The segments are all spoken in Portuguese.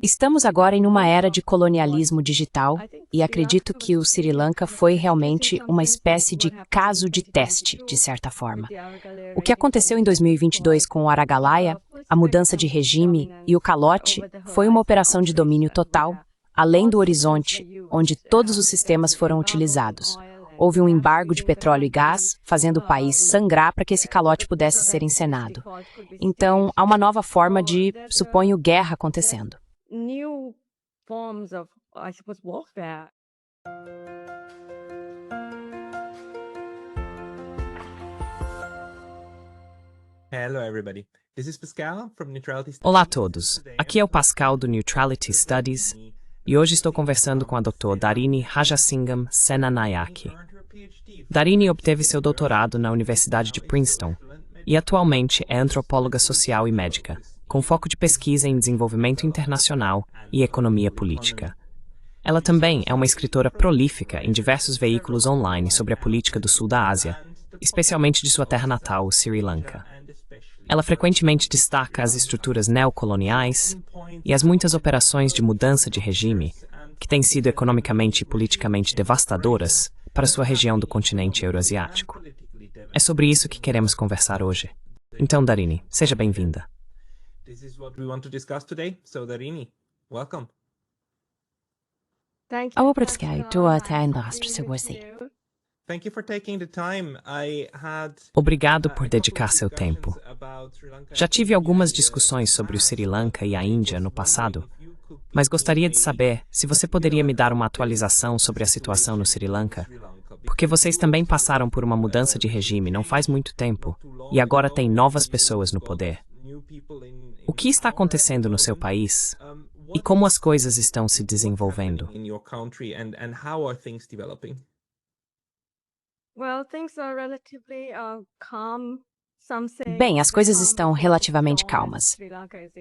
Estamos agora em uma era de colonialismo digital e acredito que o Sri Lanka foi realmente uma espécie de caso de teste, de certa forma. O que aconteceu em 2022 com o Aragalaya, a mudança de regime e o calote foi uma operação de domínio total, além do horizonte, onde todos os sistemas foram utilizados. Houve um embargo de petróleo e gás, fazendo o país sangrar para que esse calote pudesse ser encenado. Então, há uma nova forma de, suponho, guerra acontecendo. Hello everybody. This is Pascal from Neutrality Studies. Olá a todos, aqui é o Pascal do Neutrality Studies e hoje estou conversando com a Dr. Darini Rajasingam Senanayake. Darini obteve seu doutorado na Universidade de Princeton e atualmente é antropóloga social e médica, com foco de pesquisa em desenvolvimento internacional e economia política. Ela também é uma escritora prolífica em diversos veículos online sobre a política do sul da Ásia, especialmente de sua terra natal, o Sri Lanka. Ela frequentemente destaca as estruturas neocoloniais e as muitas operações de mudança de regime, que têm sido economicamente e politicamente devastadoras para sua região do continente euroasiático. É sobre isso que queremos conversar hoje. Então, Darini, seja bem-vinda. This is what we want to discuss today. So Darini, welcome. Obrigado por ter Thank you for taking the time. Obrigado por dedicar seu tempo. Já tive algumas discussões sobre o Sri Lanka e a Índia no passado, mas gostaria de saber se você poderia me dar uma atualização sobre a situação no Sri Lanka, porque vocês também passaram por uma mudança de regime não faz muito tempo e agora tem novas pessoas no poder. O que está acontecendo no seu país e como as coisas estão se desenvolvendo? Bem, as coisas estão relativamente calmas.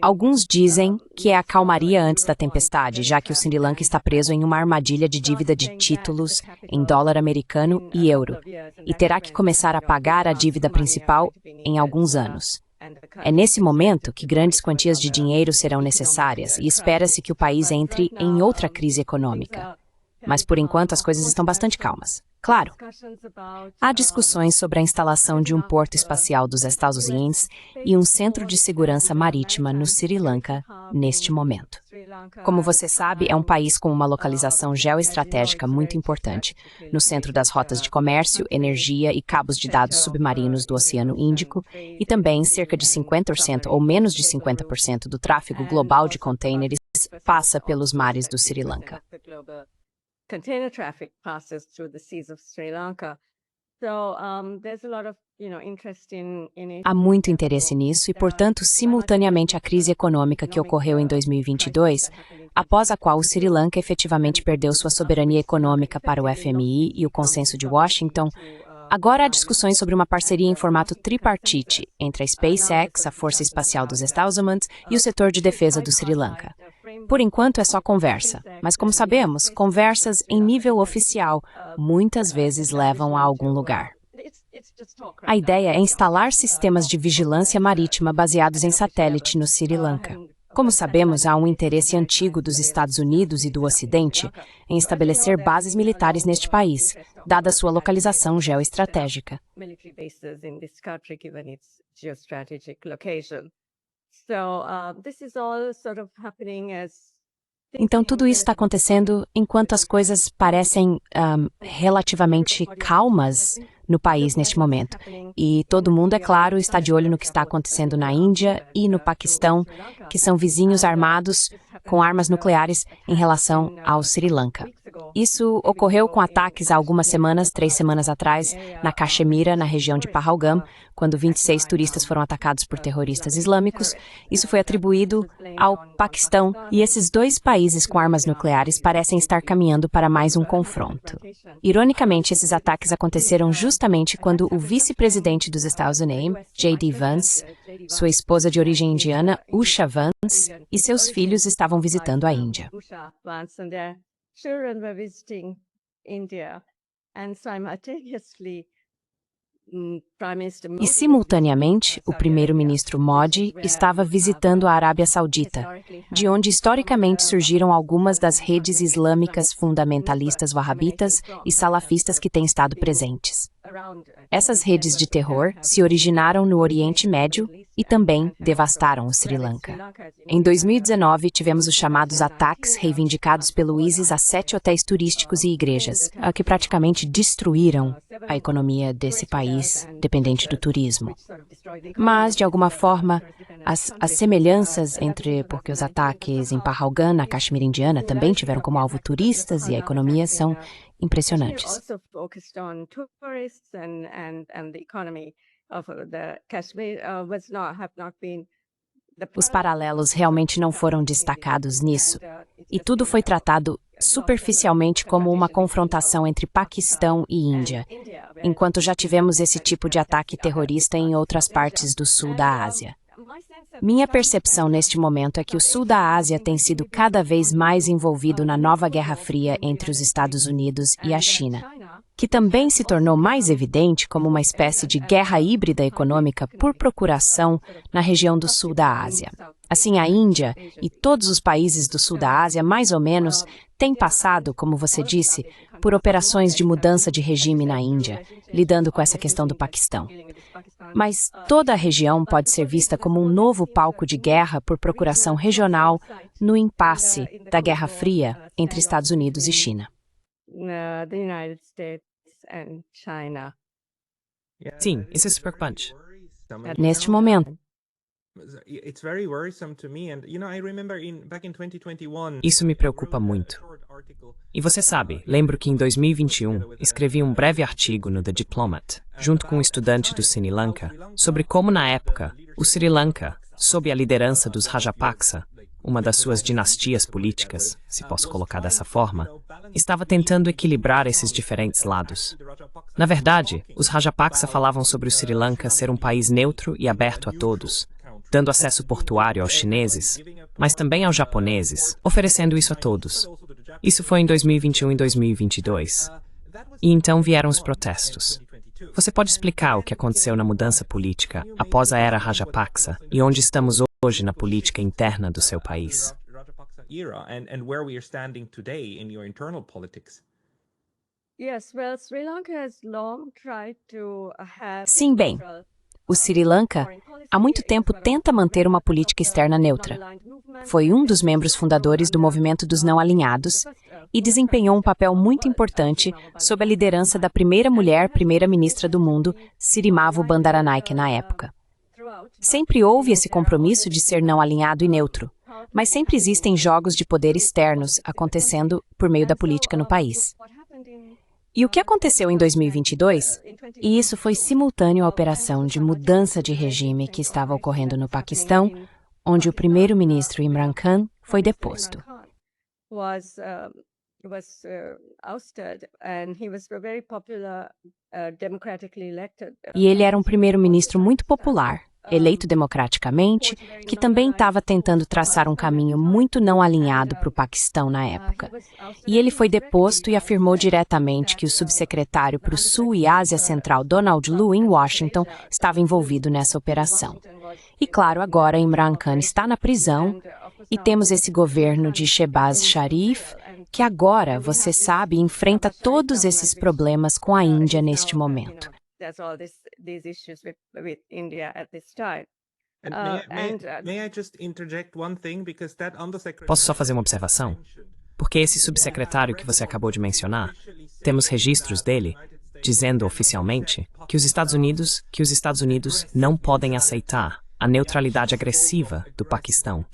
Alguns dizem que é a calmaria antes da tempestade, já que o Sri Lanka está preso em uma armadilha de dívida de títulos em dólar americano e euro, e terá que começar a pagar a dívida principal em alguns anos. É nesse momento que grandes quantias de dinheiro serão necessárias e espera-se que o país entre em outra crise econômica. Mas, por enquanto, as coisas estão bastante calmas. Claro, há discussões sobre a instalação de um porto espacial dos Estados Unidos e um centro de segurança marítima no Sri Lanka neste momento. Como você sabe, é um país com uma localização geoestratégica muito importante, no centro das rotas de comércio, energia e cabos de dados submarinos do Oceano Índico, e também cerca de 50% ou menos de 50% do tráfego global de contêineres passa pelos mares do Sri Lanka. Container traffic passes through the seas of Sri Lanka. So there's a lot of, interest in it. Há muito interesse nisso e, portanto, simultaneamente a crise econômica que ocorreu em 2022, após a qual o Sri Lanka efetivamente perdeu sua soberania econômica para o FMI e o Consenso de Washington, agora há discussões sobre uma parceria em formato tripartite entre a SpaceX, a Força Espacial dos Estados Unidos, e o setor de defesa do Sri Lanka. Por enquanto é só conversa, mas como sabemos, conversas em nível oficial muitas vezes levam a algum lugar. A ideia é instalar sistemas de vigilância marítima baseados em satélite no Sri Lanka. Como sabemos, há um interesse antigo dos Estados Unidos e do Ocidente em estabelecer bases militares neste país, dada sua localização geoestratégica. Então, tudo isso está acontecendo enquanto as coisas parecem relativamente calmas no país neste momento. E todo mundo, é claro, está de olho no que está acontecendo na Índia e no Paquistão, que são vizinhos armados com armas nucleares em relação ao Sri Lanka. Isso ocorreu com ataques há algumas semanas, 3 semanas atrás, na Caxemira, na região de Pahalgam, quando 26 turistas foram atacados por terroristas islâmicos. Isso foi atribuído ao Paquistão, e esses dois países com armas nucleares parecem estar caminhando para mais um confronto. Ironicamente, esses ataques aconteceram justamente quando o vice-presidente dos Estados Unidos, J.D. Vance, sua esposa de origem indiana, Usha Vance, e seus filhos estavam visitando a Índia. Children were visiting India, and simultaneously E, simultaneamente, o primeiro-ministro Modi estava visitando a Arábia Saudita, de onde historicamente surgiram algumas das redes islâmicas fundamentalistas wahhabitas e salafistas que têm estado presentes. Essas redes de terror se originaram no Oriente Médio e também devastaram o Sri Lanka. Em 2019, tivemos os chamados ataques reivindicados pelo ISIS a 7 hotéis turísticos e igrejas, que praticamente destruíram a economia desse país dependente do turismo. Mas, de alguma forma, as semelhanças porque os ataques em Pahalgam, na Caxemira indiana, também tiveram como alvo turistas e a economia são impressionantes. Os paralelos realmente não foram destacados nisso, e tudo foi tratado superficialmente como uma confrontação entre Paquistão e Índia, enquanto já tivemos esse tipo de ataque terrorista em outras partes do sul da Ásia. Minha percepção neste momento é que o sul da Ásia tem sido cada vez mais envolvido na nova Guerra Fria entre os Estados Unidos e a China, que também se tornou mais evidente como uma espécie de guerra híbrida econômica por procuração na região do sul da Ásia. Assim, a Índia e todos os países do sul da Ásia, mais ou menos, têm passado, como você disse, por operações de mudança de regime na Índia, lidando com essa questão do Paquistão. Mas toda a região pode ser vista como um novo palco de guerra por procuração regional no impasse da Guerra Fria entre Estados Unidos e China. Sim, isso é super preocupante. Neste momento. Isso me preocupa muito. E você sabe, lembro que em 2021 escrevi um breve artigo no The Diplomat, junto com um estudante do Sri Lanka, sobre como na época o Sri Lanka, sob a liderança dos Rajapaksa, uma das suas dinastias políticas, se posso colocar dessa forma, estava tentando equilibrar esses diferentes lados. Na verdade, os Rajapaksa falavam sobre o Sri Lanka ser um país neutro e aberto a todos, dando acesso portuário aos chineses, mas também aos japoneses, oferecendo isso a todos. Isso foi em 2021 e 2022. E então vieram os protestos. Você pode explicar o que aconteceu na mudança política após a era Rajapaksa e onde estamos hoje na política interna do seu país? Sim, bem. O Sri Lanka, há muito tempo, tenta manter uma política externa neutra. Foi um dos membros fundadores do movimento dos não alinhados e desempenhou um papel muito importante sob a liderança da primeira mulher primeira-ministra do mundo, Sirimavo Bandaranaike, na época. Sempre houve esse compromisso de ser não alinhado e neutro, mas sempre existem jogos de poder externos acontecendo por meio da política no país. E o que aconteceu em 2022? E isso foi simultâneo à operação de mudança de regime que estava ocorrendo no Paquistão, onde o primeiro-ministro Imran Khan foi deposto. E ele era um primeiro-ministro muito popular, eleito democraticamente, que também estava tentando traçar um caminho muito não alinhado para o Paquistão na época. E ele foi deposto e afirmou diretamente que o subsecretário para o Sul e Ásia Central, Donald Lu, em Washington, estava envolvido nessa operação. E claro, agora Imran Khan está na prisão e temos esse governo de Shehbaz Sharif, que agora, você sabe, enfrenta todos esses problemas com a Índia neste momento. Posso só fazer uma observação? Porque esse subsecretário que você acabou de mencionar, temos registros dele dizendo oficialmente que os Estados Unidos não podem aceitar a neutralidade agressiva do Paquistão.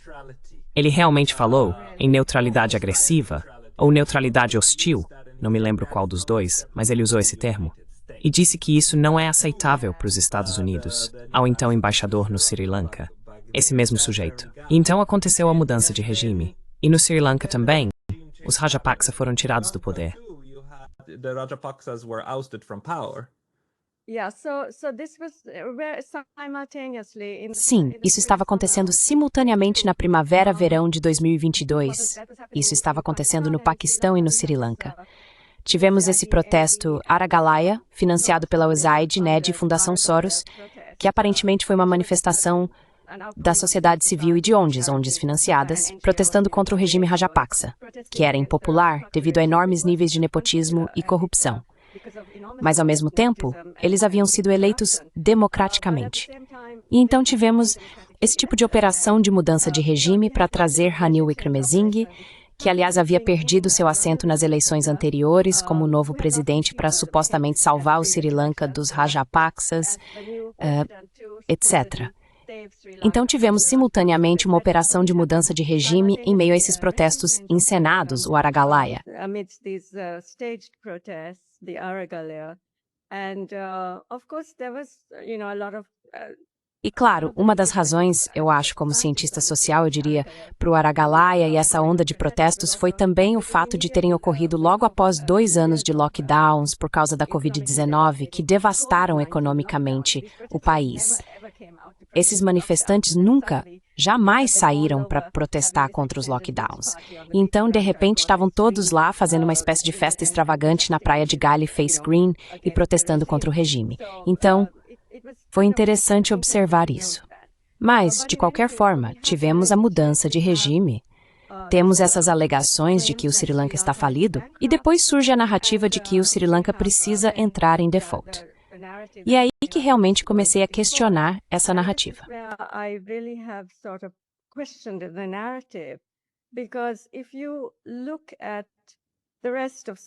Ele realmente falou em neutralidade agressiva ou neutralidade hostil, não me lembro qual dos dois, mas ele usou esse termo. E disse que isso não é aceitável para os Estados Unidos, ao então embaixador no Sri Lanka, esse mesmo sujeito. E então aconteceu a mudança de regime. E no Sri Lanka também, os Rajapaksa foram tirados do poder. Sim, isso estava acontecendo simultaneamente na primavera-verão de 2022. Isso estava acontecendo no Paquistão e no Sri Lanka. tivemos esse protesto Aragalaya, financiado pela USAID, NED e Fundação Soros, que aparentemente foi uma manifestação da sociedade civil e de ONGs financiadas, protestando contra o regime Rajapaksa, que era impopular devido a enormes níveis de nepotismo e corrupção. Mas, ao mesmo tempo, eles haviam sido eleitos democraticamente. E então tivemos esse tipo de operação de mudança de regime para trazer Ranil Wickremesinghe, que, aliás, havia perdido seu assento nas eleições anteriores como novo presidente para supostamente salvar o Sri Lanka dos Rajapaksas, etc. Então tivemos simultaneamente uma operação de mudança de regime em meio a esses protestos encenados, o Aragalaya. Amidst these staged protests, the Aragalaya, and of course there was, a lot of E claro, uma das razões, eu acho, como cientista social, eu diria, para o Aragalaya e essa onda de protestos foi também o fato de terem ocorrido logo após 2 anos de lockdowns por causa da Covid-19, que devastaram economicamente o país. Esses manifestantes jamais saíram para protestar contra os lockdowns. Então, de repente, estavam todos lá fazendo uma espécie de festa extravagante na praia de Gallifrey Green e protestando contra o regime. Então, foi interessante observar isso. Mas, de qualquer forma, tivemos a mudança de regime. Temos essas alegações de que o Sri Lanka está falido, e depois surge a narrativa de que o Sri Lanka precisa entrar em default. E é aí que realmente comecei a questionar essa narrativa.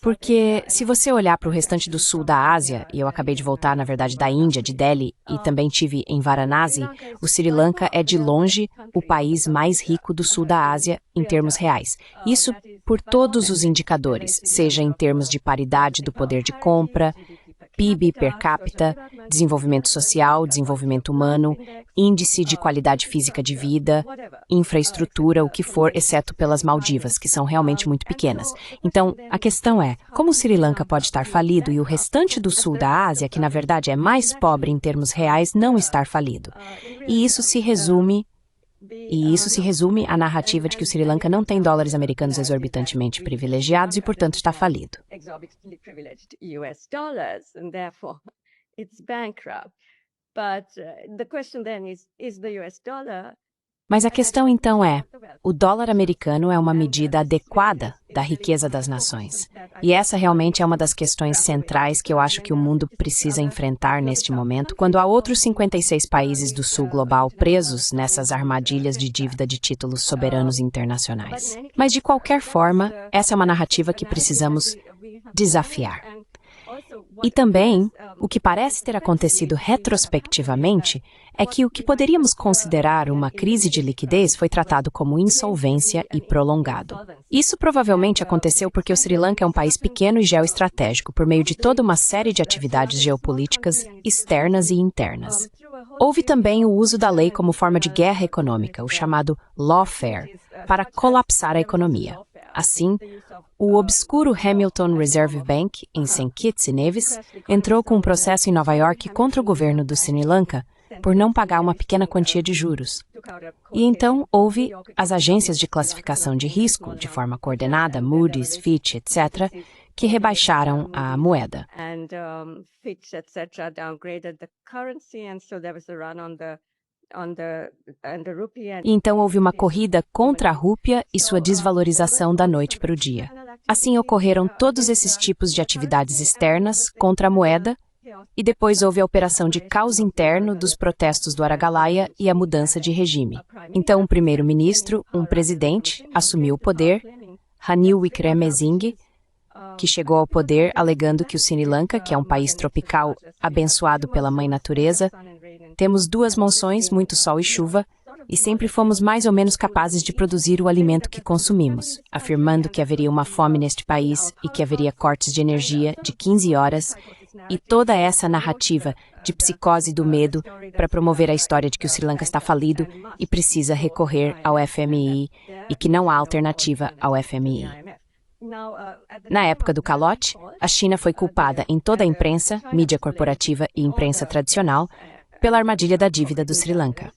Porque, se você olhar para o restante do sul da Ásia, e eu acabei de voltar, na verdade, da Índia, de Delhi, e também tive em Varanasi, o Sri Lanka é de longe o país mais rico do sul da Ásia em termos reais. Isso por todos os indicadores, seja em termos de paridade do poder de compra, PIB per capita, desenvolvimento social, desenvolvimento humano, índice de qualidade física de vida, infraestrutura, o que for, exceto pelas Maldivas, que são realmente muito pequenas. Então, a questão é, como o Sri Lanka pode estar falido e o restante do sul da Ásia, que na verdade é mais pobre em termos reais, não estar falido? E isso se resume à narrativa de que o Sri Lanka não tem dólares americanos exorbitantemente privilegiados e, portanto, está falido. Mas a questão então é, o dólar americano é uma medida adequada da riqueza das nações. E essa realmente é uma das questões centrais que eu acho que o mundo precisa enfrentar neste momento, quando há outros 56 países do sul global presos nessas armadilhas de dívida de títulos soberanos internacionais. Mas, de qualquer forma, essa é uma narrativa que precisamos desafiar. E também, o que parece ter acontecido retrospectivamente é que o que poderíamos considerar uma crise de liquidez foi tratado como insolvência e prolongado. Isso provavelmente aconteceu porque o Sri Lanka é um país pequeno e geoestratégico por meio de toda uma série de atividades geopolíticas externas e internas. Houve também o uso da lei como forma de guerra econômica, o chamado lawfare, para colapsar a economia. Assim, o obscuro Hamilton Reserve Bank, em St. Kitts e Nevis, entrou com um processo em Nova York contra o governo do Sri Lanka por não pagar uma pequena quantia de juros. E então houve as agências de classificação de risco, de forma coordenada, Moody's, Fitch, etc., que rebaixaram a moeda. E então houve uma corrida contra a rúpia e sua desvalorização da noite para o dia. Assim ocorreram todos esses tipos de atividades externas contra a moeda, e depois houve a operação de caos interno dos protestos do Aragalaya e a mudança de regime. Então um primeiro-ministro, um presidente, assumiu o poder, Ranil Wickremesinghe, que chegou ao poder alegando que o Sri Lanka, que é um país tropical abençoado pela mãe natureza, temos 2 monções, muito sol e chuva, e sempre fomos mais ou menos capazes de produzir o alimento que consumimos, afirmando que haveria uma fome neste país e que haveria cortes de energia de 15 horas, e toda essa narrativa de psicose do medo para promover a história de que o Sri Lanka está falido e precisa recorrer ao FMI e que não há alternativa ao FMI. Na época do calote, a China foi culpada em toda a imprensa, mídia corporativa e imprensa tradicional pela armadilha da dívida do Sri Lanka.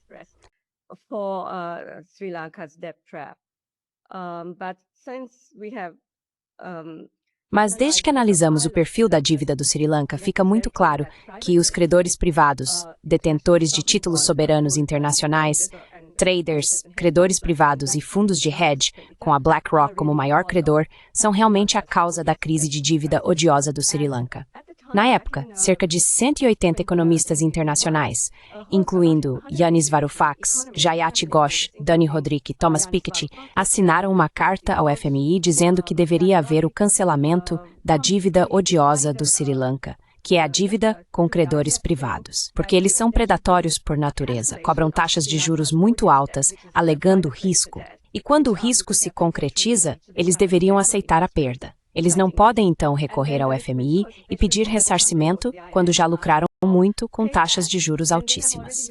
Mas desde que analisamos o perfil da dívida do Sri Lanka, fica muito claro que os credores privados, detentores de títulos soberanos internacionais, traders, credores privados e fundos de hedge, com a BlackRock como maior credor, são realmente a causa da crise de dívida odiosa do Sri Lanka. Na época, cerca de 180 economistas internacionais, incluindo Yanis Varoufakis, Jayati Ghosh, Dani Rodrik e Thomas Piketty, assinaram uma carta ao FMI dizendo que deveria haver o cancelamento da dívida odiosa do Sri Lanka, que é a dívida com credores privados, porque eles são predatórios por natureza, cobram taxas de juros muito altas, alegando risco. E quando o risco se concretiza, eles deveriam aceitar a perda. Eles não podem, então, recorrer ao FMI e pedir ressarcimento quando já lucraram muito com taxas de juros altíssimas.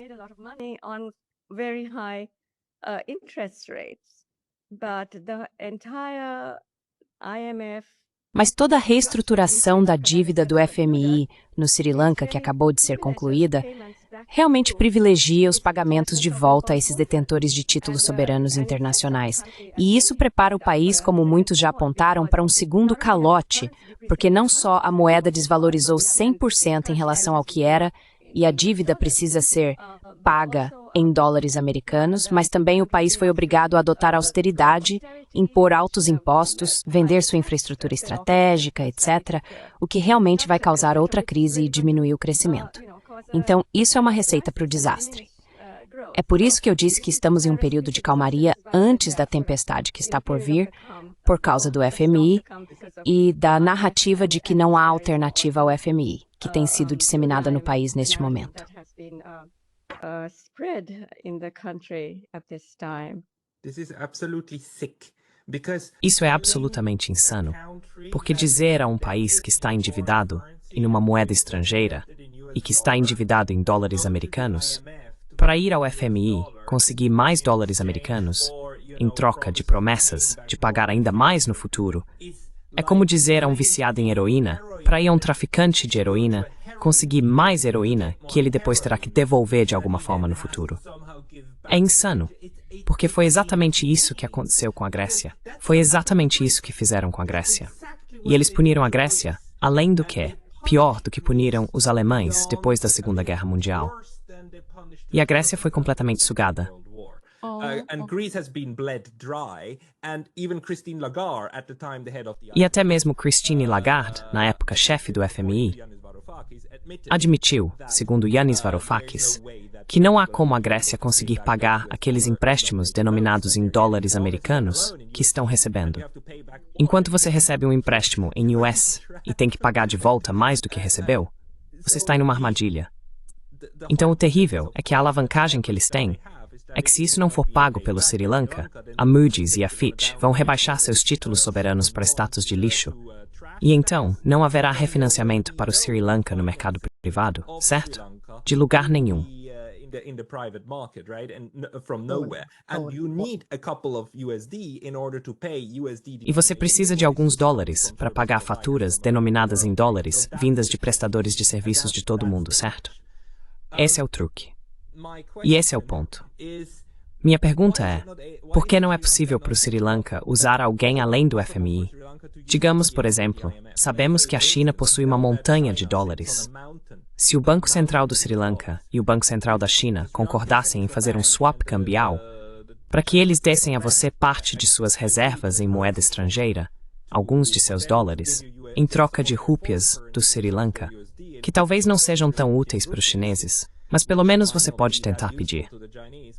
Mas toda a reestruturação da dívida do FMI no Sri Lanka, que acabou de ser concluída, realmente privilegia os pagamentos de volta a esses detentores de títulos soberanos internacionais. E isso prepara o país, como muitos já apontaram, para um segundo calote, porque não só a moeda desvalorizou 100% em relação ao que era, e a dívida precisa ser paga em dólares americanos, mas também o país foi obrigado a adotar austeridade, impor altos impostos, vender sua infraestrutura estratégica, etc., o que realmente vai causar outra crise e diminuir o crescimento. Então, isso é uma receita para o desastre. É por isso que eu disse que estamos em um período de calmaria antes da tempestade que está por vir, por causa do FMI e da narrativa de que não há alternativa ao FMI, que tem sido disseminada no país neste momento. Isso é absolutamente insano, porque dizer a um país que está endividado em uma moeda estrangeira e que está endividado em dólares americanos, para ir ao FMI conseguir mais dólares americanos em troca de promessas de pagar ainda mais no futuro, é como dizer a um viciado em heroína para ir a um traficante de heroína conseguir mais heroína que ele depois terá que devolver de alguma forma no futuro. É insano, porque foi exatamente isso que aconteceu com a Grécia. Foi exatamente isso que fizeram com a Grécia. E eles puniram a Grécia, além do que, pior do que puniram os alemães depois da Segunda Guerra Mundial. E a Grécia foi completamente sugada. E até mesmo Christine Lagarde, na época chefe do FMI, admitiu, segundo Yanis Varoufakis, que não há como a Grécia conseguir pagar aqueles empréstimos denominados em dólares americanos que estão recebendo. Enquanto você recebe um empréstimo em US e tem que pagar de volta mais do que recebeu, você está em uma armadilha. Então o terrível é que a alavancagem que eles têm é que se isso não for pago pelo Sri Lanka, a Moody's e a Fitch vão rebaixar seus títulos soberanos para status de lixo. E então, não haverá refinanciamento para o Sri Lanka no mercado privado, certo? De lugar nenhum. E você precisa de alguns dólares para pagar faturas denominadas em dólares vindas de prestadores de serviços de todo o mundo, certo? Esse é o truque. E esse é o ponto. Minha pergunta é, por que não é possível para o Sri Lanka usar alguém além do FMI? Digamos, por exemplo, sabemos que a China possui uma montanha de dólares. Se o Banco Central do Sri Lanka e o Banco Central da China concordassem em fazer um swap cambial, para que eles dessem a você parte de suas reservas em moeda estrangeira, alguns de seus dólares, em troca de rúpias do Sri Lanka, que talvez não sejam tão úteis para os chineses, mas pelo menos você pode tentar pedir.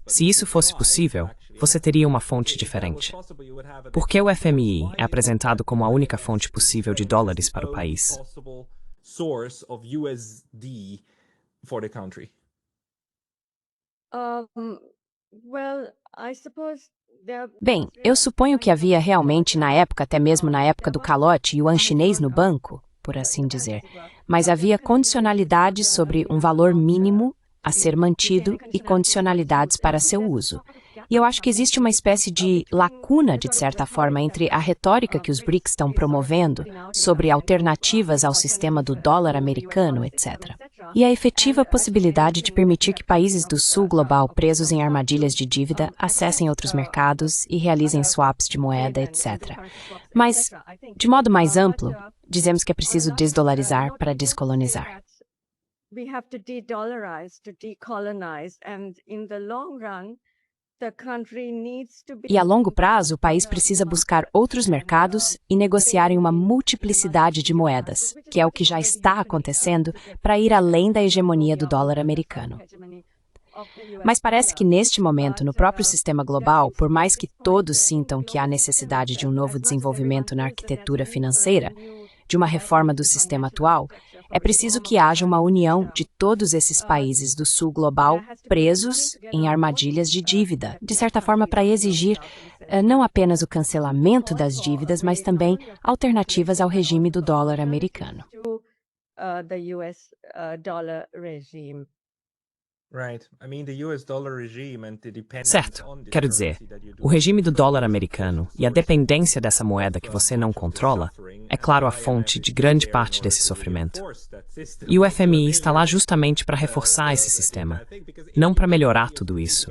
Se isso fosse possível, você teria uma fonte diferente. Por que o FMI é apresentado como a única fonte possível de dólares para o país? Bem, eu suponho que havia realmente na época, até mesmo na época do calote, yuan chinês no banco, por assim dizer, mas havia condicionalidades sobre um valor mínimo a ser mantido e condicionalidades para seu uso. E eu acho que existe uma espécie de lacuna, de certa forma, entre a retórica que os BRICS estão promovendo sobre alternativas ao sistema do dólar americano, etc., e a efetiva possibilidade de permitir que países do sul global presos em armadilhas de dívida acessem outros mercados e realizem swaps de moeda, etc. Mas, de modo mais amplo, dizemos que é preciso desdolarizar para descolonizar. We have to de-dollarize to decolonize, and in the long run, the country needs to be... E a longo prazo, o país precisa buscar outros mercados e negociar em uma multiplicidade de moedas, que é o que já está acontecendo, para ir além da hegemonia do dólar americano. Mas parece que neste momento, no próprio sistema global, por mais que todos sintam que há necessidade de um novo desenvolvimento na arquitetura financeira, de uma reforma do sistema atual, é preciso que haja uma união de todos esses países do sul global presos em armadilhas de dívida, de certa forma para exigir não apenas o cancelamento das dívidas, mas também alternativas ao regime do dólar americano. The US dollar regime. Certo, quero dizer, o regime do dólar americano e a dependência dessa moeda que você não controla é, claro, a fonte de grande parte desse sofrimento. E o FMI está lá justamente para reforçar esse sistema, não para melhorar tudo isso.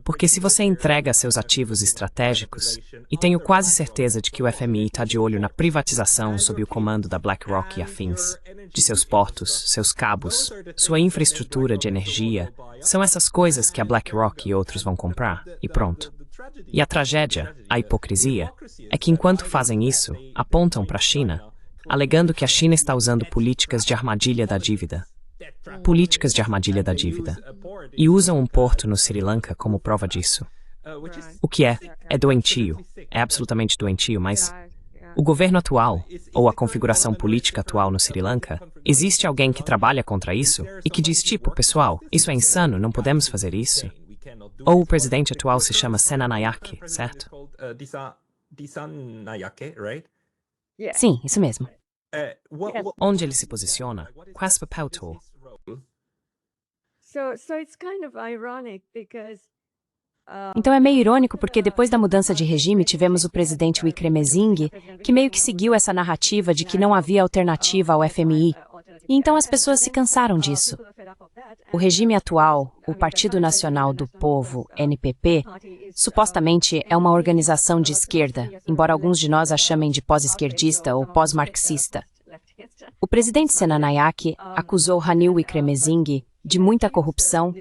Porque se você entrega seus ativos estratégicos, e tenho quase certeza de que o FMI está de olho na privatização sob o comando da BlackRock e afins, de seus portos, seus cabos, sua infraestrutura de energia, são essas coisas que a BlackRock e outros vão comprar, e pronto. E a tragédia, a hipocrisia, é que enquanto fazem isso, apontam para a China, alegando que a China está usando políticas de armadilha da dívida. Políticas de armadilha da dívida. E usam um porto no Sri Lanka como prova disso. O que é doentio, é absolutamente doentio, mas o governo atual, ou a configuração política atual no Sri Lanka, existe alguém que trabalha contra isso e que diz tipo, pessoal, isso é insano, não podemos fazer isso. Ou o presidente atual se chama Senanayake, certo? Sim, isso mesmo. Onde ele se posiciona? Qual é o papel atual? So it's kind of ironic because Então é meio irônico porque depois da mudança de regime tivemos o presidente Wickremesinghe, que meio que seguiu essa narrativa de que não havia alternativa ao FMI. E então as pessoas se cansaram disso. O regime atual, o Partido Nacional do Povo, NPP, supostamente é uma organização de esquerda, embora alguns de nós a chamem de pós-esquerdista ou pós-marxista. O presidente Senanayake acusou Ranil Wickremesinghe de muita corrupção,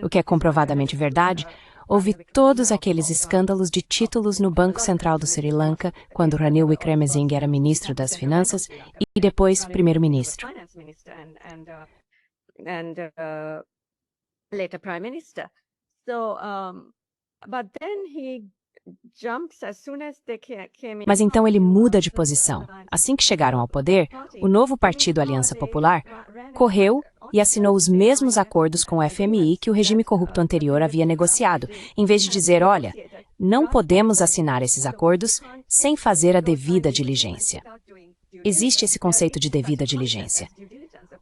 o que é comprovadamente verdade. Houve todos aqueles escândalos de títulos no Banco Central do Sri Lanka, quando Ranil Wickremesinghe era ministro das Finanças e depois primeiro-ministro. Later Prime Minister. So, but then he jumps as soon as they came in. Mas então ele muda de posição. Assim que chegaram ao poder, o novo partido Aliança Popular correu e assinou os mesmos acordos com o FMI que o regime corrupto anterior havia negociado, em vez de dizer, olha, não podemos assinar esses acordos sem fazer a devida diligência. Existe esse conceito de devida diligência.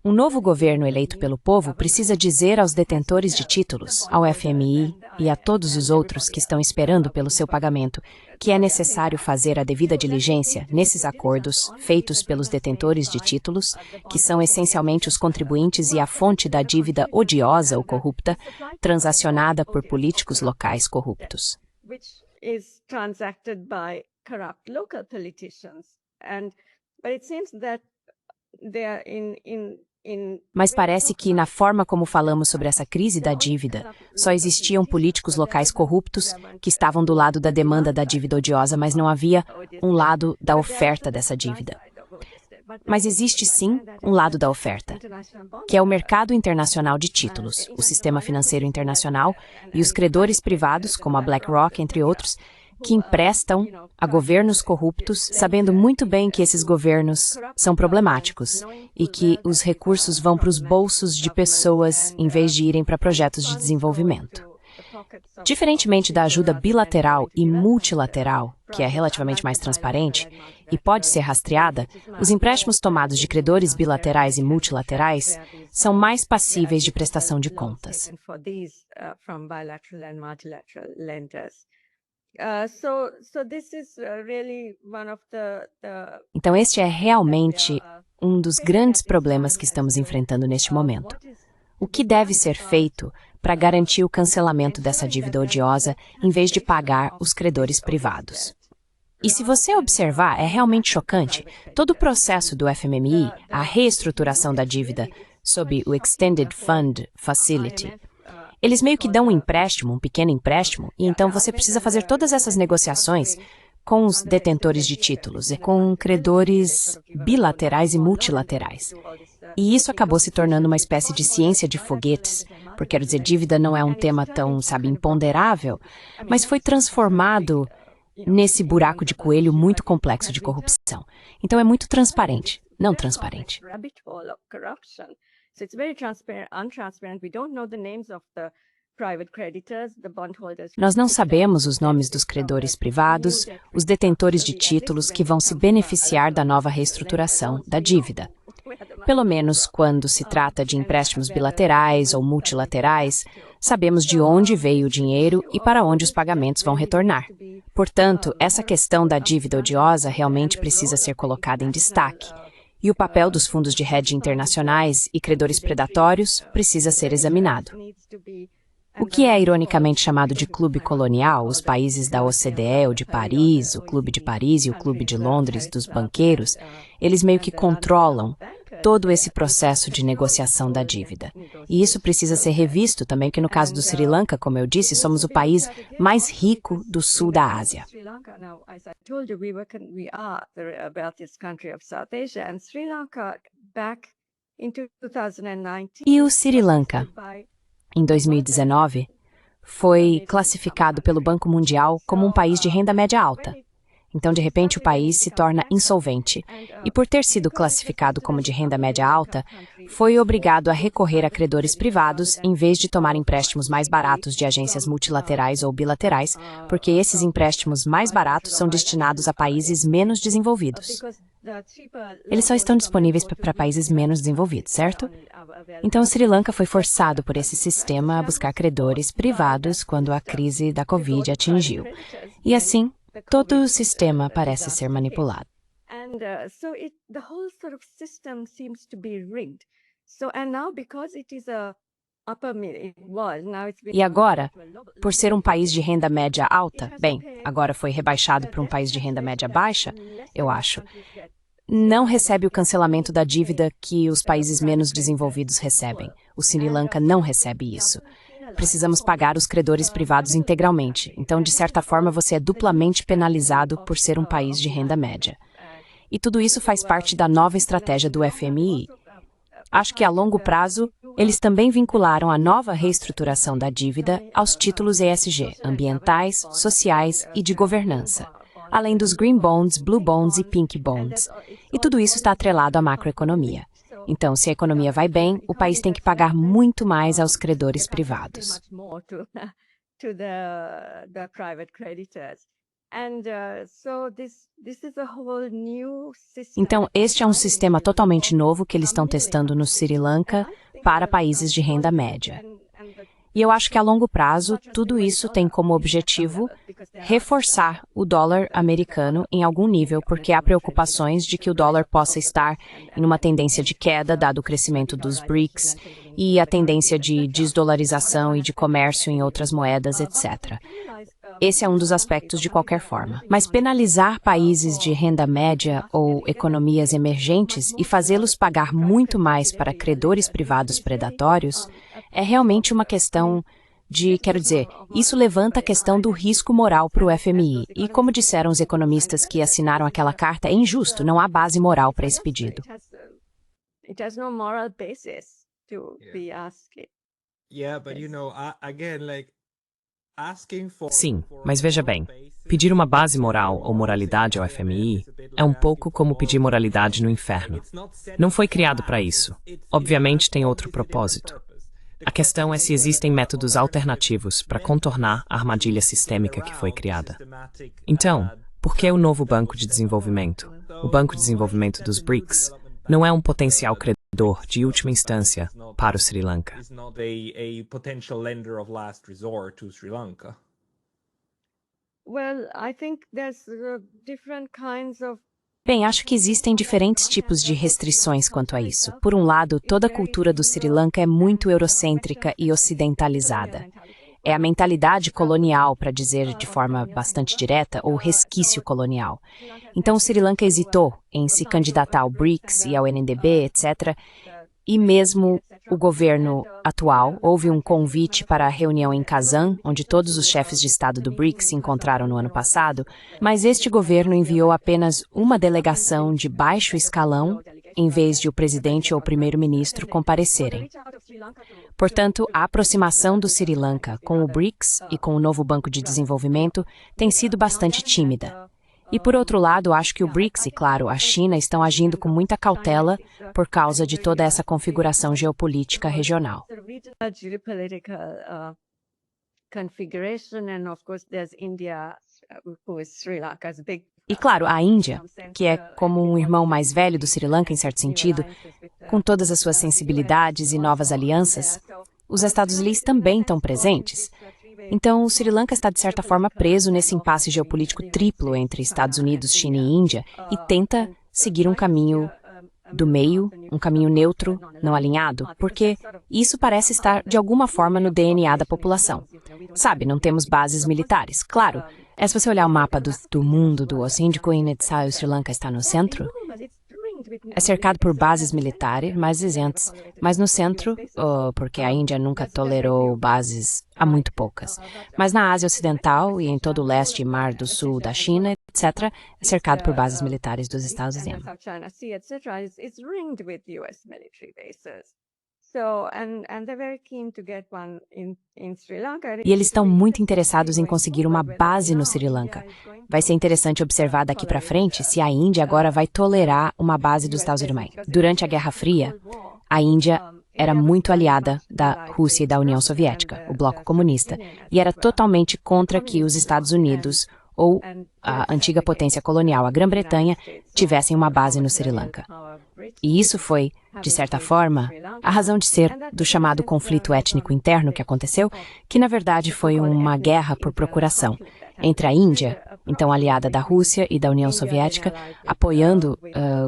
Um novo governo eleito pelo povo precisa dizer aos detentores de títulos, ao FMI e a todos os outros que estão esperando pelo seu pagamento, que é necessário fazer a devida diligência nesses acordos feitos pelos detentores de títulos, que são essencialmente os contribuintes e a fonte da dívida odiosa ou corrupta, transacionada por políticos locais corruptos. Which is transacted by corrupt local politicians. But it seems that they are Mas parece que, na forma como falamos sobre essa crise da dívida, só existiam políticos locais corruptos que estavam do lado da demanda da dívida odiosa, mas não havia um lado da oferta dessa dívida. Mas existe sim um lado da oferta, que é o mercado internacional de títulos, o sistema financeiro internacional e os credores privados, como a BlackRock, entre outros, que emprestam a governos corruptos, sabendo muito bem que esses governos são problemáticos e que os recursos vão para os bolsos de pessoas em vez de irem para projetos de desenvolvimento. Diferentemente da ajuda bilateral e multilateral, que é relativamente mais transparente, e pode ser rastreada, os empréstimos tomados de credores bilaterais e multilaterais são mais passíveis de prestação de contas. Então, este é realmente um dos grandes problemas que estamos enfrentando neste momento. O que deve ser feito para garantir o cancelamento dessa dívida odiosa em vez de pagar os credores privados? E se você observar, é realmente chocante. Todo o processo do FMI, a reestruturação da dívida sob o Extended Fund Facility, eles meio que dão um empréstimo, um pequeno empréstimo, e então você precisa fazer todas essas negociações com os detentores de títulos e com credores bilaterais e multilaterais. E isso acabou se tornando uma espécie de ciência de foguetes, porque, quero dizer, dívida não é um tema tão, imponderável, mas foi transformado nesse buraco de coelho muito complexo de corrupção. Então é muito transparente, não transparente. Nós não sabemos os nomes dos credores privados, os detentores de títulos que vão se beneficiar da nova reestruturação da dívida. Pelo menos quando se trata de empréstimos bilaterais ou multilaterais, sabemos de onde veio o dinheiro e para onde os pagamentos vão retornar. Portanto, essa questão da dívida odiosa realmente precisa ser colocada em destaque. E o papel dos fundos de hedge internacionais e credores predatórios precisa ser examinado. O que é ironicamente chamado de clube colonial, os países da OCDE ou de Paris, o Clube de Paris e o Clube de Londres dos banqueiros, eles meio que controlam todo esse processo de negociação da dívida. E isso precisa ser revisto também, porque no caso do Sri Lanka, como eu disse, somos o país mais rico do sul da Ásia. E o Sri Lanka, em 2019, foi classificado pelo Banco Mundial como um país de renda média alta. Então, de repente, o país se torna insolvente. E por ter sido classificado como de renda média alta, foi obrigado a recorrer a credores privados em vez de tomar empréstimos mais baratos de agências multilaterais ou bilaterais, porque esses empréstimos mais baratos são destinados a países menos desenvolvidos. Eles só estão disponíveis para países menos desenvolvidos, certo? Então, o Sri Lanka foi forçado por esse sistema a buscar credores privados quando a crise da Covid atingiu. E assim, todo o sistema parece ser manipulado. E agora, por ser um país de renda média alta, bem, agora foi rebaixado para um país de renda média baixa, eu acho, não recebe o cancelamento da dívida que os países menos desenvolvidos recebem. O Sri Lanka não recebe isso. Precisamos pagar os credores privados integralmente. Então, de certa forma, você é duplamente penalizado por ser um país de renda média. E tudo isso faz parte da nova estratégia do FMI. Acho que a longo prazo, eles também vincularam a nova reestruturação da dívida aos títulos ESG, ambientais, sociais e de governança, além dos Green Bonds, Blue Bonds e Pink Bonds. E tudo isso está atrelado à macroeconomia. Então, se a economia vai bem, o país tem que pagar muito mais aos credores privados. Então, este é um sistema totalmente novo que eles estão testando no Sri Lanka para países de renda média. E eu acho que a longo prazo, tudo isso tem como objetivo reforçar o dólar americano em algum nível, porque há preocupações de que o dólar possa estar em uma tendência de queda, dado o crescimento dos BRICS, e a tendência de desdolarização e de comércio em outras moedas, etc. Esse é um dos aspectos de qualquer forma. Mas penalizar países de renda média ou economias emergentes e fazê-los pagar muito mais para credores privados predatórios é realmente uma questão de, quero dizer, isso levanta a questão do risco moral para o FMI. E como disseram os economistas que assinaram aquela carta, é injusto, não há base moral para esse pedido. Sim, mas veja bem, pedir uma base moral ou moralidade ao FMI é um pouco como pedir moralidade no inferno. Não foi criado para isso. Obviamente tem outro propósito. A questão é se existem métodos alternativos para contornar a armadilha sistêmica que foi criada. Então, Por que o novo Banco de Desenvolvimento? O Banco de Desenvolvimento dos BRICS não é um potencial credor de última instância para o Sri Lanka. It's not a potential lender of last resort to Sri Lanka. Well, I think there's different kinds of Bem, acho que existem diferentes tipos de restrições quanto a isso. Por um lado, toda a cultura do Sri Lanka é muito eurocêntrica e ocidentalizada. É a mentalidade colonial, para dizer de forma bastante direta, ou resquício colonial. Então, o Sri Lanka hesitou em se candidatar ao BRICS e ao NDB, etc., e mesmo o governo atual, houve um convite para a reunião em Kazan, onde todos os chefes de Estado do BRICS se encontraram no ano passado, mas este governo enviou apenas uma delegação de baixo escalão, em vez de o presidente ou o primeiro-ministro comparecerem. Portanto, a aproximação do Sri Lanka com o BRICS e com o novo Banco de Desenvolvimento tem sido bastante tímida. E, por outro lado, acho que o BRICS e, claro, a China estão agindo com muita cautela por causa de toda essa configuração geopolítica regional. E, claro, a Índia, que é como um irmão mais velho do Sri Lanka, em certo sentido, com todas as suas sensibilidades e novas alianças, os Estados Unidos também estão presentes. Então, o Sri Lanka está, de certa forma, preso nesse impasse geopolítico triplo entre Estados Unidos, China e Índia e tenta seguir um caminho do meio, um caminho neutro, não alinhado, porque isso parece estar, de alguma forma, no DNA da população. Sabe, não temos bases militares. Claro, se você olhar o mapa do mundo do Oceano Índico, o Sri Lanka está no centro. É cercado por bases militares mais isentas, mas no centro, porque a Índia nunca tolerou bases, há muito poucas. Mas na Ásia Ocidental e em todo o leste e mar do sul da China, etc., é cercado por bases militares dos Estados Unidos. E eles estão muito interessados em conseguir uma base no Sri Lanka. Vai ser interessante observar daqui para frente se a Índia agora vai tolerar uma base dos Estados Unidos. Durante a Guerra Fria, a Índia era muito aliada da Rússia e da União Soviética, o bloco comunista, e era totalmente contra que os Estados Unidos ou a antiga potência colonial, a Grã-Bretanha, tivessem uma base no Sri Lanka. E isso foi, de certa forma, a razão de ser do chamado conflito étnico interno que aconteceu, que na verdade foi uma guerra por procuração entre a Índia, então aliada da Rússia e da União Soviética, apoiando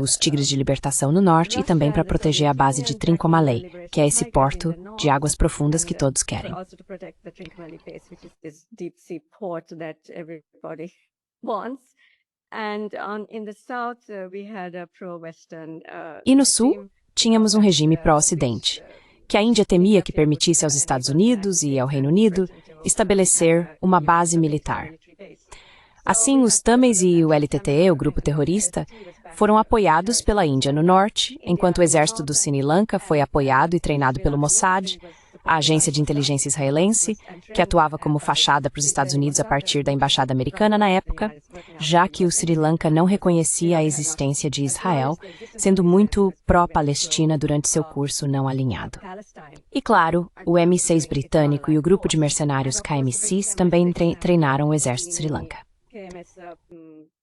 os Tigres de Libertação no norte e também para proteger a base de Trincomalee, que é esse porto de águas profundas que todos querem. E no sul, tínhamos um regime pró-Ocidente, que a Índia temia que permitisse aos Estados Unidos e ao Reino Unido estabelecer uma base militar. Assim, os Tamils e o LTTE, o grupo terrorista, foram apoiados pela Índia no norte, enquanto o exército do Sri Lanka foi apoiado e treinado pelo Mossad, a agência de inteligência israelense, que atuava como fachada para os Estados Unidos a partir da embaixada americana na época, já que o Sri Lanka não reconhecia a existência de Israel, sendo muito pró-Palestina durante seu curso não alinhado. E claro, o M6 britânico e o grupo de mercenários KMCs também treinaram o exército Sri Lanka.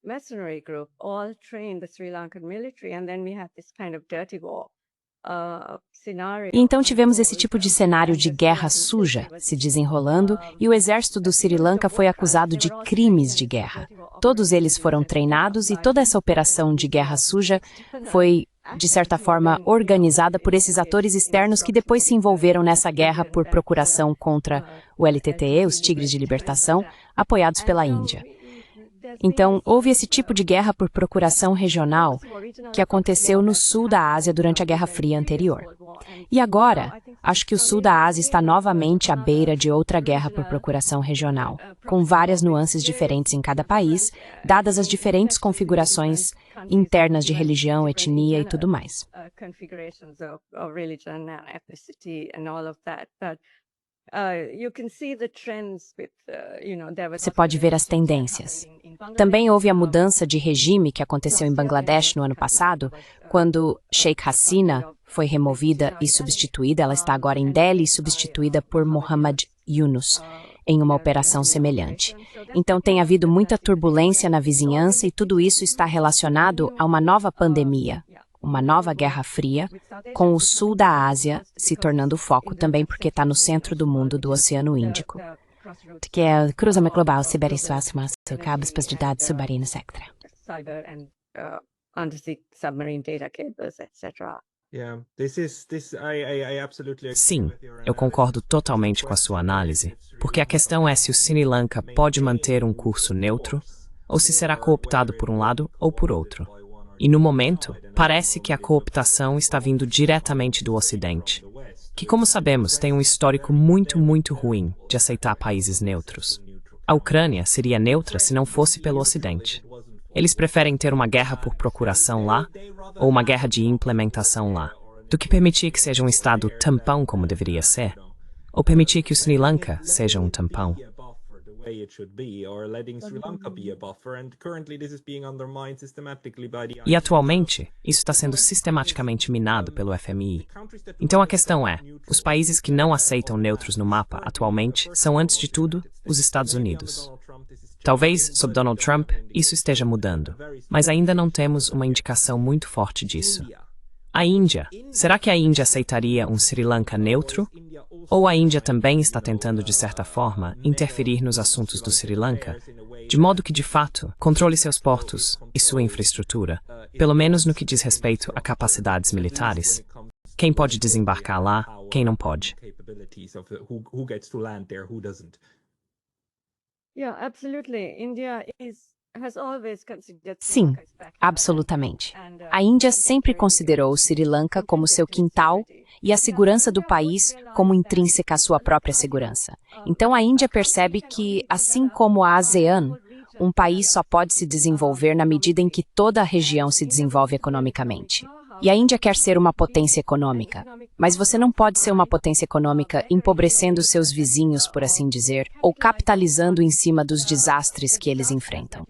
Mercenary group all trained the Sri Lankan military, and then we had this kind of dirty war. E então tivemos esse tipo de cenário de guerra suja se desenrolando e o exército do Sri Lanka foi acusado de crimes de guerra. Todos eles foram treinados e toda essa operação de guerra suja foi, de certa forma, organizada por esses atores externos que depois se envolveram nessa guerra por procuração contra o LTTE, os Tigres de Libertação, apoiados pela Índia. Então, houve esse tipo de guerra por procuração regional que aconteceu no sul da Ásia durante a Guerra Fria anterior. E agora, acho que o sul da Ásia está novamente à beira de outra guerra por procuração regional, com várias nuances diferentes em cada país, dadas as diferentes configurações internas de religião, etnia e tudo mais. Você pode ver as tendências. Também houve a mudança de regime que aconteceu em Bangladesh no ano passado, quando Sheikh Hasina foi removida e substituída. Ela está agora em Delhi, substituída por Muhammad Yunus. em uma operação semelhante. Então tem havido muita turbulência na vizinhança e tudo isso está relacionado a uma nova pandemia, uma nova Guerra Fria, com o sul da Ásia se tornando o foco também porque está no centro do mundo do Oceano Índico, que é o cruzamento global, ciberespaço, cabos de dados submarinos, etc. Cyber and undersea submarine data cables, etc. Yeah, I absolutely agree Sim, with your eu concordo totalmente com a sua análise, porque a questão é se o Sri Lanka pode manter um curso neutro ou se será cooptado por um lado ou por outro. E no momento, parece que a cooptação está vindo diretamente do Ocidente, que, como sabemos, tem um histórico muito ruim de aceitar países neutros. A Ucrânia seria neutra se não fosse pelo Ocidente. Eles preferem ter uma guerra por procuração lá ou uma guerra de implementação lá, do que permitir que seja um Estado tampão como deveria ser, ou permitir que o Sri Lanka seja um tampão. way it should be, or letting Sri Lanka be a buffer, and currently this is being undermined systematically by the E atualmente, isso está sendo sistematicamente minado pelo FMI. Então a questão é, os países que não aceitam neutros no mapa atualmente são, antes de tudo, os Estados Unidos. Talvez, sob Donald Trump, isso esteja mudando, mas ainda não temos uma indicação muito forte disso. A Índia. Será que a Índia aceitaria um Sri Lanka neutro? Ou a Índia também está tentando, de certa forma, interferir nos assuntos do Sri Lanka, de modo que, de fato, controle seus portos e sua infraestrutura, pelo menos no que diz respeito a capacidades militares? Quem pode desembarcar lá, quem não pode? Who gets to land there, who doesn't. Yeah, absolutely. India has always considered Sri Sim, Lanka as backyard. absolutamente. A Índia sempre considerou o Sri Lanka como seu quintal e a segurança do país como intrínseca à sua própria segurança. Então a Índia percebe que, assim como a ASEAN, um país só pode se desenvolver na medida em que toda a região se desenvolve economicamente. E a Índia quer ser uma potência econômica, mas você não pode ser uma potência econômica empobrecendo seus vizinhos, por assim dizer, ou capitalizando em cima dos desastres que eles enfrentam.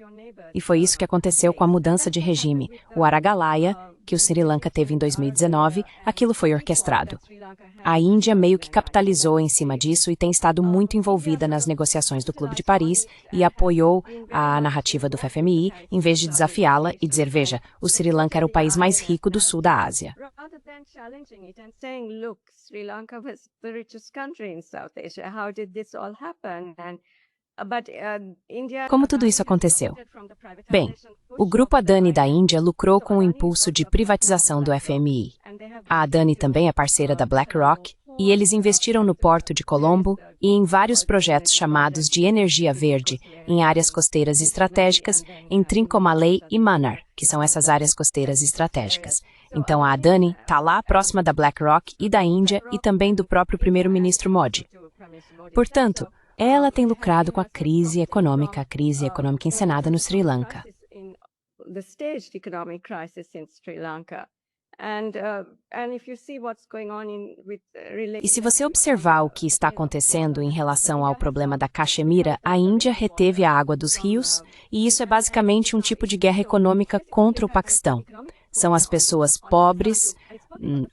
E foi isso que aconteceu com a mudança de regime, o Aragalaya, que o Sri Lanka teve em 2019, aquilo foi orquestrado. A Índia meio que capitalizou em cima disso e tem estado muito envolvida nas negociações do Clube de Paris e apoiou a narrativa do FMI, em vez de desafiá-la e dizer, veja, o Sri Lanka era o país mais rico do sul da Ásia. Rather than challenging it and saying, look, Sri Lanka was the richest country in South Asia. How did this all happen? Como tudo isso aconteceu? Bem, o Grupo Adani da Índia lucrou com o impulso de privatização do FMI. A Adani também é parceira da BlackRock e eles investiram no Porto de Colombo e em vários projetos chamados de energia verde em áreas costeiras estratégicas em Trincomalee e Mannar, que são essas áreas costeiras estratégicas. Então a Adani está lá próxima da BlackRock e da Índia e também do próprio primeiro-ministro Modi. Portanto, ela tem lucrado com a crise econômica encenada no Sri Lanka. E se você observar o que está acontecendo em relação ao problema da Caxemira, a Índia reteve a água dos rios, e isso é basicamente um tipo de guerra econômica contra o Paquistão. São as pessoas pobres,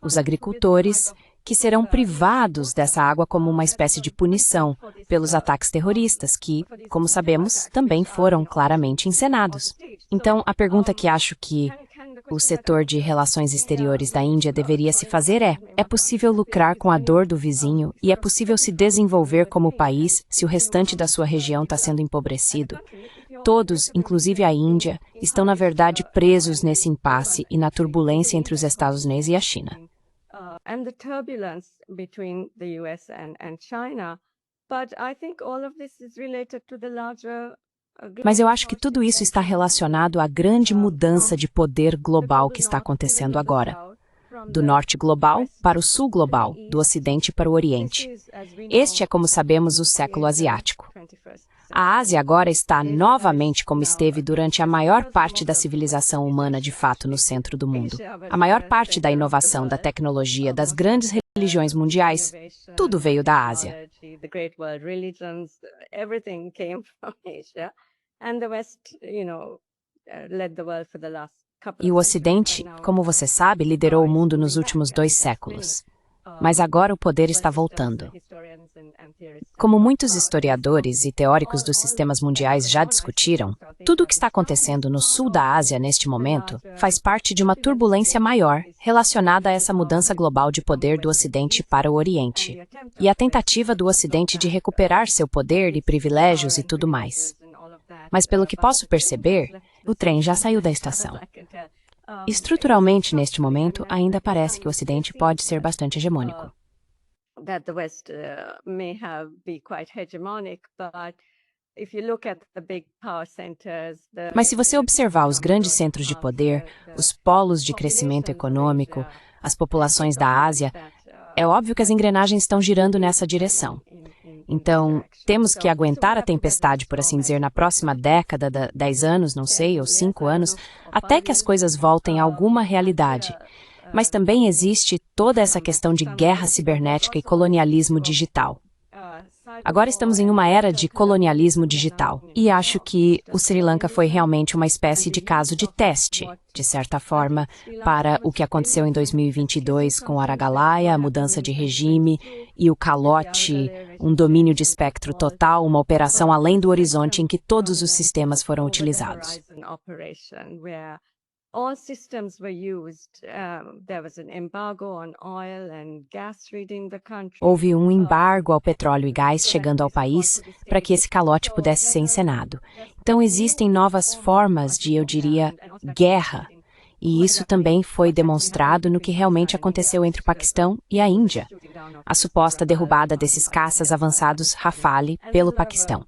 os agricultores, que serão privados dessa água como uma espécie de punição pelos ataques terroristas, que, como sabemos, também foram claramente encenados. Então, a pergunta que acho que o setor de relações exteriores da Índia deveria se fazer é possível lucrar com a dor do vizinho e é possível se desenvolver como país se o restante da sua região está sendo empobrecido? Todos, inclusive a Índia, estão na verdade presos nesse impasse e na turbulência entre os Estados Unidos e a China. And the turbulence between the US and China, but I think all of this is related to the larger. Mas eu acho que tudo isso está relacionado à grande mudança de poder global que está acontecendo agora. Do norte global para o sul global, do ocidente para o oriente. Este é, como sabemos, o século asiático. A Ásia agora está novamente como esteve durante a maior parte da civilização humana de fato no centro do mundo. A maior parte da inovação, da tecnologia, das grandes religiões mundiais, tudo veio da Ásia. E o Ocidente, como você sabe, liderou o mundo nos últimos 2 séculos. mas agora o poder está voltando. Como muitos historiadores e teóricos dos sistemas mundiais já discutiram, tudo o que está acontecendo no sul da Ásia neste momento faz parte de uma turbulência maior relacionada a essa mudança global de poder do Ocidente para o Oriente, e a tentativa do Ocidente de recuperar seu poder e privilégios e tudo mais. Mas pelo que posso perceber, o trem já saiu da estação. Estruturalmente, neste momento, ainda parece que o Ocidente pode ser bastante hegemônico. That the West may have be quite hegemonic, but if you look at the big power centers, Mas se você observar os grandes centros de poder, os polos de crescimento econômico, as populações da Ásia, é óbvio que as engrenagens estão girando nessa direção. Então, temos que aguentar a tempestade, por assim dizer, na próxima década, 10 anos, não sei, ou 5 anos, até que as coisas voltem a alguma realidade. Mas também existe toda essa questão de guerra cibernética e colonialismo digital. Agora estamos em uma era de colonialismo digital, e acho que o Sri Lanka foi realmente uma espécie de caso de teste, de certa forma, para o que aconteceu em 2022 com Aragalaya, a mudança de regime, e o calote, um domínio de espectro total, uma operação além do horizonte em que todos os sistemas foram utilizados. All systems were used. There was an embargo on oil and gas reading the country. Houve um embargo ao petróleo e gás chegando ao país para que esse calote pudesse ser encenado. Então existem novas formas de, eu diria, guerra. E isso também foi demonstrado no que realmente aconteceu entre o Paquistão e a Índia. A suposta derrubada desses caças avançados Rafale pelo Paquistão.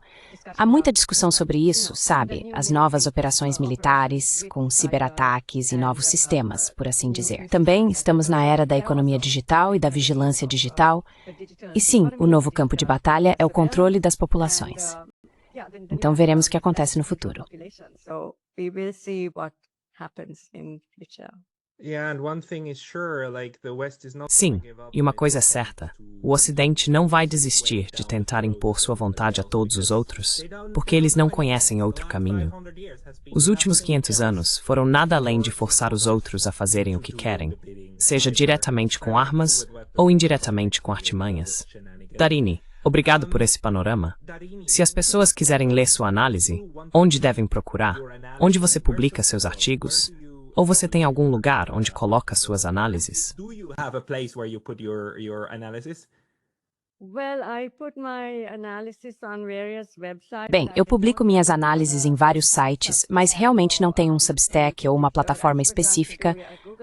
Há muita discussão sobre isso, sabe? As novas operações militares, com ciberataques e novos sistemas, por assim dizer. Também estamos na era da economia digital e da vigilância digital. E sim, o novo campo de batalha é o controle das populações. Então veremos o que acontece no futuro. Sim, e uma coisa é certa, o Ocidente não vai desistir de tentar impor sua vontade a todos os outros, porque eles não conhecem outro caminho. Os últimos 500 anos foram nada além de forçar os outros a fazerem o que querem, seja diretamente com armas ou indiretamente com artimanhas. Darini, obrigado por esse panorama. Se as pessoas quiserem ler sua análise, onde devem procurar? Onde você publica seus artigos? Ou você tem algum lugar onde coloca suas análises? Bem, eu publico minhas análises em vários sites, mas realmente não tenho um Substack ou uma plataforma específica.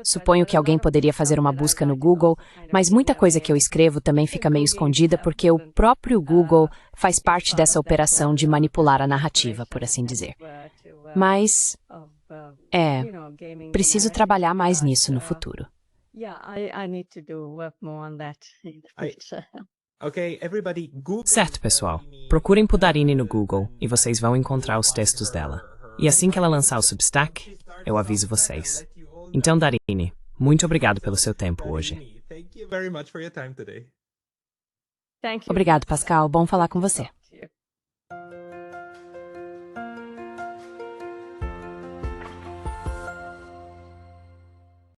Suponho que alguém poderia fazer uma busca no Google, mas muita coisa que eu escrevo também fica meio escondida porque o próprio Google faz parte dessa operação de manipular a narrativa, por assim dizer. Mas preciso trabalhar mais nisso no futuro. Certo, pessoal. Procurem por Darini no Google e vocês vão encontrar os textos dela. E assim que ela lançar o Substack, eu aviso vocês. Então, Darini, muito obrigado pelo seu tempo hoje. Obrigado, Pascal. Bom falar com você.